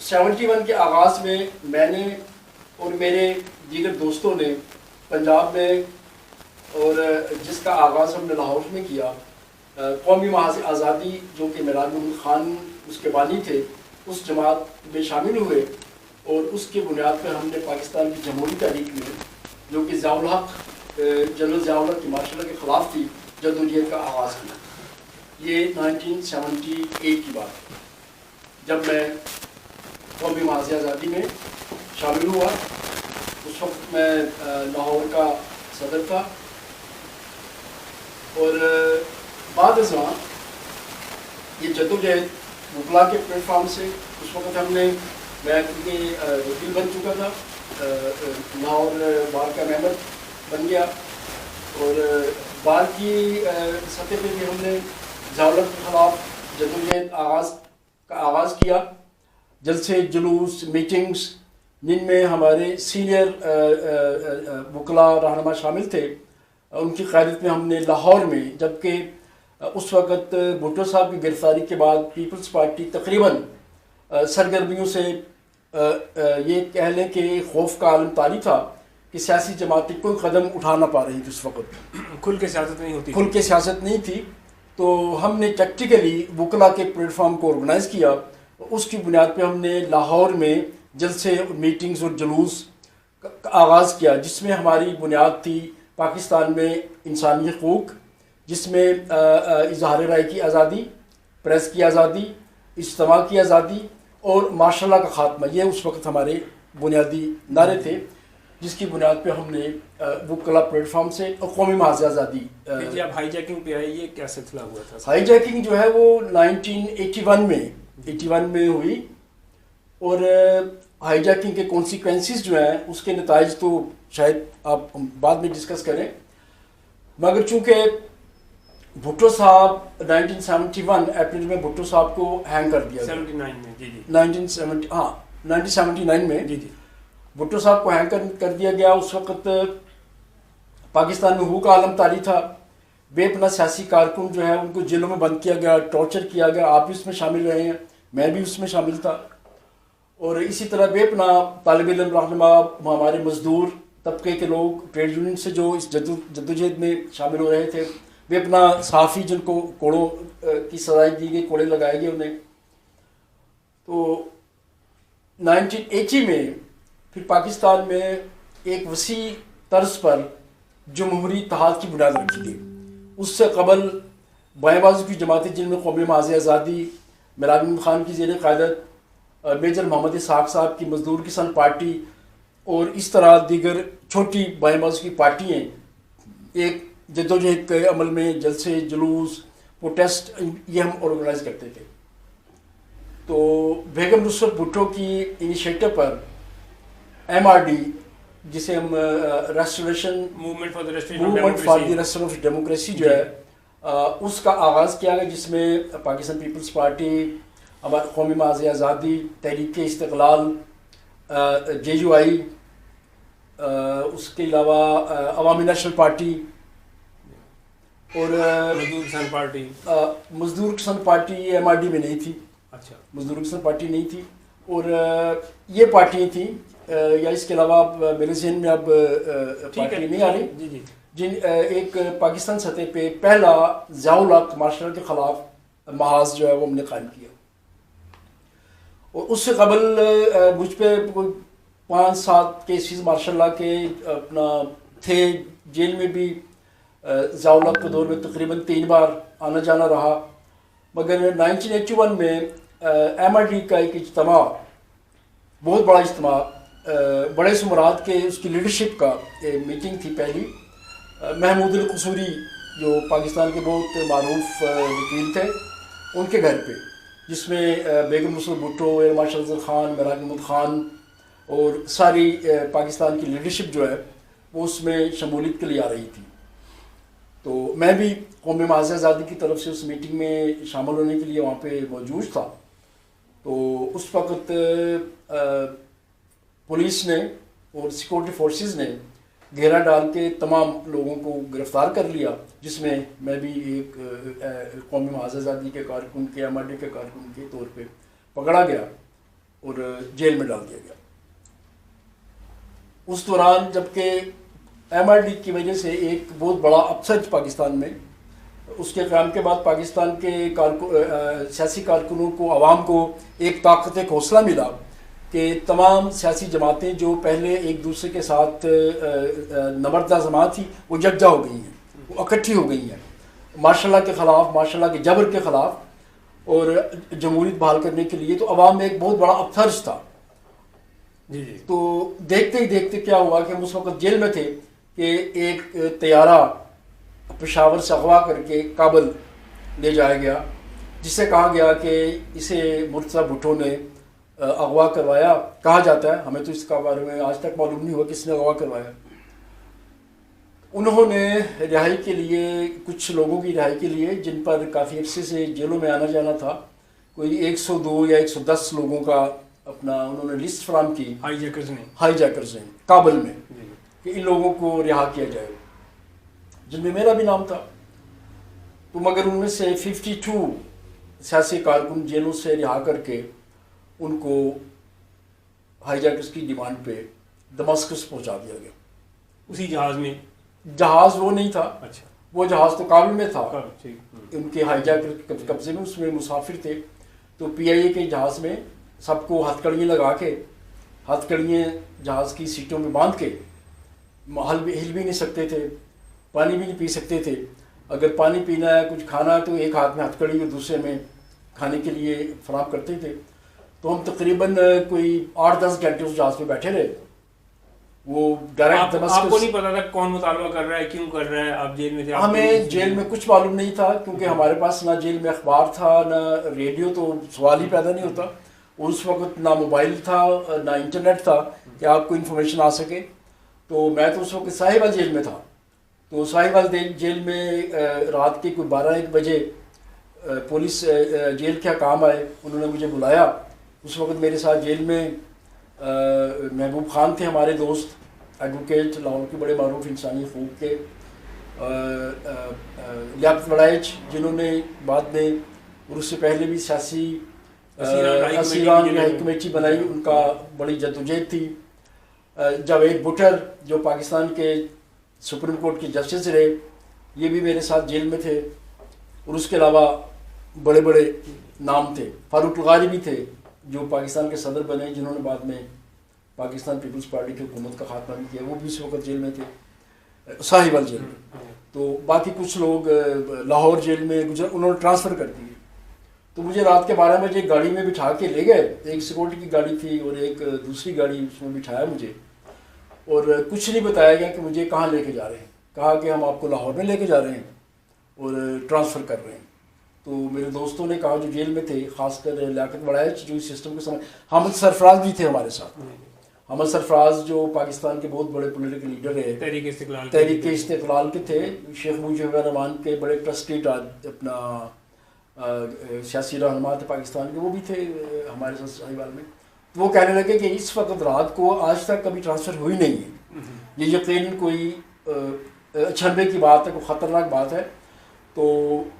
71 کے آغاز میں میں نے اور میرے دیگر دوستوں نے پنجاب میں، اور جس کا آغاز ہم نے لاہور میں کیا، قومی محاذ آزادی جو کہ میران محمد خان اس کے بانی تھے، اس جماعت میں شامل ہوئے، اور اس کی بنیاد پر ہم نے پاکستان کی جمہوری تحریک میں، جو کہ ضیاء الحق جنرل ضیاء الحق کی ماشاء اللہ کے خلاف تھی، جدوجہد کا آغاز کیا۔ یہ 1978 کی بات ہے، جب میں قومی محاذ آزادی میں شامل ہوا۔ اس وقت میں لاہور کا صدر تھا، اور بعد ازاں یہ جدوجہد وکلا کے پلیٹ فارم سے اس وقت ہم نے، میں کیونکہ وکیل بن چکا تھا، لاہور بار کا ممبر بن گیا، اور بار کی سطح پہ بھی ہم نے ضیاء الحق کے خلاف جدوجہد کا آغاز کیا۔ جلسے، جلوس، میٹنگز جن میں ہمارے سینئر وکلا رہنما شامل تھے، ان کی قیادت میں ہم نے لاہور میں، جبکہ اس وقت بھٹو صاحب کی گرفتاری کے بعد پیپلز پارٹی تقریباً سرگرمیوں سے یہ کہہ لیں کہ خوف کا عالم طاری تھا کہ سیاسی جماعتیں کوئی قدم اٹھا نہ پا رہی تھی۔ اس وقت کھل کے سیاست نہیں ہوتی، کھل کے سیاست نہیں تھی، تو ہم نے ٹیکٹیکلی وکلا کے پلیٹ فارم کو آرگنائز کیا۔ اس کی بنیاد پہ ہم نے لاہور میں جلسے، میٹنگز اور جلوس کا آغاز کیا، جس میں ہماری بنیاد تھی پاکستان میں انسانی حقوق، جس میں اظہار رائے کی آزادی، پریس کی آزادی، اجتماع کی آزادی اور مارشل لا کا خاتمہ۔ یہ اس وقت ہمارے بنیادی نعرے تھے، جس کی بنیاد پہ ہم نے وکلا پلیٹ فارم سے قومی محاذ آزادی۔ جی، آپ ہائی جیکنگ پہ آئے، یہ کیا سلسلہ ہوا تھا؟ ہائی جیکنگ جو ہے وہ 1981 میں ہوئی، اور ہائی جیکنگ کے کانسیکوینسز جو ہیں، اس کے نتائج تو شاید آپ بعد میں ڈسکس کریں، مگر چونکہ بھٹو صاحب 1971 اپریل میں بھٹو صاحب کو ہینگ کر دیا گیا، 79 میں، جی 1979 میں جی بھٹو صاحب کو ہینگ کر دیا گیا۔ اس وقت پاکستان میں حقوق عالم طاری تھا، بے پناہ سیاسی کارکن جو ہے ان کو جیلوں میں بند کیا گیا، ٹارچر کیا گیا۔ آپ بھی اس میں شامل رہے ہیں، میں بھی اس میں شامل تھا، اور اسی طرح بے پناہ طالب علم، رہنما، ہمارے مزدور طبقے کے لوگ، ٹریڈ یونین سے جو اس جدوجہد میں شامل ہو رہے تھے، بے پناہ صحافی جن کو کوڑوں کی سزائیں دی گئی، کوڑے لگائے گئے انہیں۔ تو 1980 میں پھر پاکستان میں ایک وسیع طرز پر جمہوری اتحاد کی بنیاد رکھی گئی۔ اس سے قبل بائیں بازو کی جماعتیں، جن میں قومی محاذ آزادی، میران محمد خان کی زیر قیادت، میجر محمد اسحاق صاحب کی مزدور کسان پارٹی، اور اس طرح دیگر چھوٹی بائیں بازو کی پارٹیاں ایک جدوجہد کے عمل میں جلسے، جلوس، پروٹیسٹ، یہ ہم آرگنائز کرتے تھے۔ تو بیگم نصرت بھٹو کی انیشیٹو پر MRD، جسے ہم restoration movement for the restoration of democracy جو ہے، اس کا آغاز کیا گیا، جس میں پاکستان پیپلز پارٹی، ہمارے قومی محاذ آزادی، تحریک استقلال، JUI، اس کے علاوہ عوامی نیشنل پارٹی اور مزدور کسان پارٹی، یہ MRD میں نہیں تھی۔ اچھا، مزدور کسان پارٹی نہیں تھی، اور یہ پارٹیاں تھیں، یا اس کے علاوہ میرے ذہن میں اب پارٹی نہیں آ رہی، جن ایک پاکستان سطح پہ پہلا ضیاء الحق مارشل لا کے خلاف محاذ جو ہے وہ ہم نے قائم کیا۔ اور اس سے قبل مجھ پہ 5-7 کیسز مارشل لا کے اپنا تھے، جیل میں بھی ضیاء الحق کے دور میں تقریباً 3 بار آنا جانا رہا، مگر 1981 میں MRD کا ایک اجتماع، بہت بڑا اجتماع، بڑے سمرات کے اس کی لیڈرشپ کا میٹنگ تھی پہلی، محمود القصوری جو پاکستان کے بہت معروف وکیل تھے، ان کے گھر پہ، جس میں بیگم نصرت بھٹو، ایئر مارشل افضل خان، میران محمد خان اور ساری پاکستان کی لیڈرشپ جو ہے وہ اس میں شمولیت کے لیے آ رہی تھی۔ تو میں بھی قومی محاذ آزادی کی طرف سے اس میٹنگ میں شامل ہونے کے لیے وہاں پہ موجود تھا۔ تو اس وقت پولیس نے اور سیکورٹی فورسز نے گھیرا ڈال کے تمام لوگوں کو گرفتار کر لیا، جس میں میں بھی ایک قومی محاذ آزادی کے کارکن کے، MRD کے کارکن کے طور پہ پکڑا گیا، اور جیل میں ڈال دیا گیا. اس دوران جبکہ ایم آر ڈی کی وجہ سے ایک بہت بڑا اپسٹ پاکستان میں، اس کے قیام کے بعد پاکستان کے سیاسی کارکنوں کو، عوام کو ایک طاقت، ایک حوصلہ ملا کہ تمام سیاسی جماعتیں جو پہلے ایک دوسرے کے ساتھ نبردہ جماعت تھی وہ یکجا ہو گئی ہیں، وہ اکٹھی ہو گئی ہیں مارشاء اللہ کے خلاف، مارشاء اللہ کے جبر کے خلاف اور جمہوریت بحال کرنے کے لیے. تو عوام میں ایک بہت بڑا اپتھرش تھا. جی جی. تو دیکھتے ہی دیکھتے کیا ہوا کہ ہم اس وقت جیل میں تھے کہ ایک طیارہ پشاور سے اغوا کر کے کابل لے جایا گیا، جس سے کہا گیا کہ اسے مرتضیٰ بھٹو نے اغوا کروایا. کہا جاتا ہے، ہمیں تو اس کا بارے میں آج تک معلوم نہیں ہوا کس نے اغوا کروایا. انہوں نے رہائی کے لیے، کچھ لوگوں کی رہائی کے لیے جن پر کافی عرصے سے جیلوں میں آنا جانا تھا، کوئی 102 یا 110 لوگوں کا اپنا انہوں نے لسٹ فراہم کی ہائی جیکرز نے کابل میں کہ ان لوگوں کو رہا کیا جائے، جن میں میرا بھی نام تھا. تو مگر ان میں سے 52 سیاسی کارکن جیلوں سے رہا کر کے ان کو ہائی جیکرز کی ڈیمانڈ پہ دماسکس پہنچا دیا گیا. اسی جہاز میں؟ جہاز وہ نہیں تھا. اچھا. وہ جہاز تو کابل میں تھا، ٹھیک. ان کے ہائی جیکر کے قبضے میں، اس میں مسافر تھے. تو پی آئی اے کے جہاز میں سب کو ہتھ کڑیاں لگا کے، ہتھ کڑیاں جہاز کی سیٹوں میں باندھ کے، ہل بھی نہیں سکتے تھے، پانی بھی نہیں پی سکتے تھے. اگر پانی پینا ہے، کچھ کھانا ہے تو ایک ہاتھ میں ہتھ کڑی اور دوسرے میں کھانے کے لیے فراہم کرتے تھے. تو ہم تقریباً کوئی 8-10 گھنٹے اس جہاز میں بیٹھے رہے. وہ ڈائریکٹ آپ کو نہیں پتا تھا کون مطالبہ کر رہا ہے، کیوں کر رہا ہے؟ آپ جیل میں تھے؟ ہمیں جیل میں کچھ معلوم نہیں تھا، کیونکہ ہمارے پاس نہ جیل میں اخبار تھا، نہ ریڈیو، تو سوال ہی پیدا نہیں ہوتا. اس وقت نہ موبائل تھا، نہ انٹرنیٹ تھا کہ آپ کو انفارمیشن آ سکے. تو میں تو اس وقت ساہیوال جیل میں تھا. تو ساہیوال جیل میں رات کے کوئی 12-1 بجے پولیس جیل کے حکام آئے، انہوں نے مجھے بلایا. اس وقت میرے ساتھ جیل میں محبوب خان تھے، ہمارے دوست، ایڈوکیٹ، لاہور کے بڑے معروف انسانی حقوق کے. لیاقت وڑائچ، جنہوں نے بعد میں اور اس سے پہلے بھی سیاسی اسیران رہائی کمیٹی بنائی، ان کا بڑی جدوجہد تھی. جاوید بٹر جو پاکستان کے سپریم کورٹ کے جسٹس رہے، یہ بھی میرے ساتھ جیل میں تھے. اور اس کے علاوہ بڑے بڑے نام تھے. فاروق الغاری بھی تھے جو پاکستان کے صدر بنے، جنہوں نے بعد میں پاکستان پیپلز پارٹی کی حکومت کا خاتمہ بھی کیا. وہ بھی اس وقت جیل میں تھے، ساہیوال جیل میں. تو باقی کچھ لوگ لاہور جیل میں گزر، انہوں نے ٹرانسفر کر دیے. تو مجھے رات کے 12 بجے گاڑی میں بٹھا کے لے گئے. ایک سیکورٹی کی گاڑی تھی اور ایک دوسری گاڑی، اس میں بٹھایا مجھے، اور کچھ نہیں بتایا گیا کہ مجھے کہاں لے کے جا رہے ہیں. کہا کہ ہم آپ کو لاہور میں لے کے جا رہے ہیں اور ٹرانسفر کر رہے ہیں. تو میرے دوستوں نے کہا جو جیل میں تھے، خاص کر لیاقت وڑائچ جو اس سسٹم کے سمجھ، حامد سرفراز بھی تھے ہمارے ساتھ. حامد سرفراز جو پاکستان کے بہت بڑے پولیٹیکل لیڈر رہے، تحریک استقلال کے تھے، شیخ مجیب الرحمان کے بڑے ٹرسٹیڈ اپنا سیاسی رہنما تھے پاکستان کے، وہ بھی تھے ہمارے ساتھ ساہیوال میں. تو وہ کہنے لگے کہ اس وقت رات کو آج تک کبھی ٹرانسفر ہوئی نہیں ہے، یہ یقیناً کوئی اچھنبے کی بات ہے، کوئی خطرناک بات ہے. تو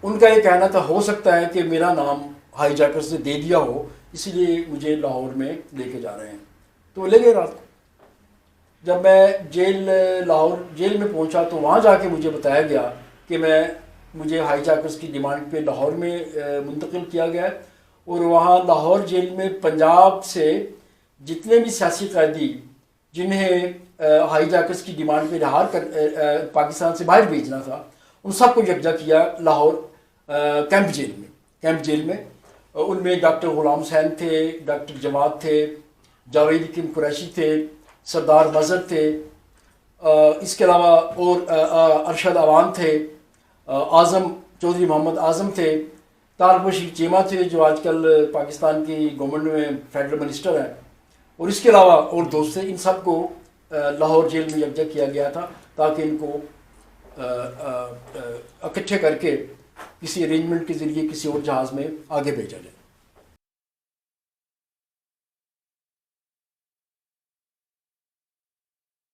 ان کا یہ کہنا تھا ہو سکتا ہے کہ میرا نام ہائی جیکرز نے دے دیا ہو، اسی لیے مجھے لاہور میں لے کے جا رہے ہیں. تو لے گئے رات کو. جب میں لاہور جیل میں پہنچا تو وہاں جا کے مجھے بتایا گیا کہ مجھے ہائی جیکرز کی ڈیمانڈ پہ لاہور میں منتقل کیا گیا ہے. اور وہاں لاہور جیل میں پنجاب سے جتنے بھی سیاسی قیدی جنہیں ہائی جیکرز کی ڈیمانڈ پہ رہا کر پاکستان سے باہر بھیجنا تھا، ان سب کو یکجا کیا لاہور کیمپ جیل میں. ان میں ڈاکٹر غلام حسین تھے، ڈاکٹر جواد تھے، جاوید حکیم قریشی تھے، سردار مظہر تھے، اس کے علاوہ اور ارشد عوان تھے، اعظم چودھری محمد اعظم تھے، طارق بشیر چیمہ تھے جو آج کل پاکستان کی گورنمنٹ میں فیڈرل منسٹر ہیں، اور اس کے علاوہ اور دوست تھے. ان سب کو لاہور جیل میں یکجا کیا گیا تھا تاکہ ان کو اکٹھے کر کے کسی ارینجمنٹ کے ذریعے کسی اور جہاز میں آگے بھیجا جائے.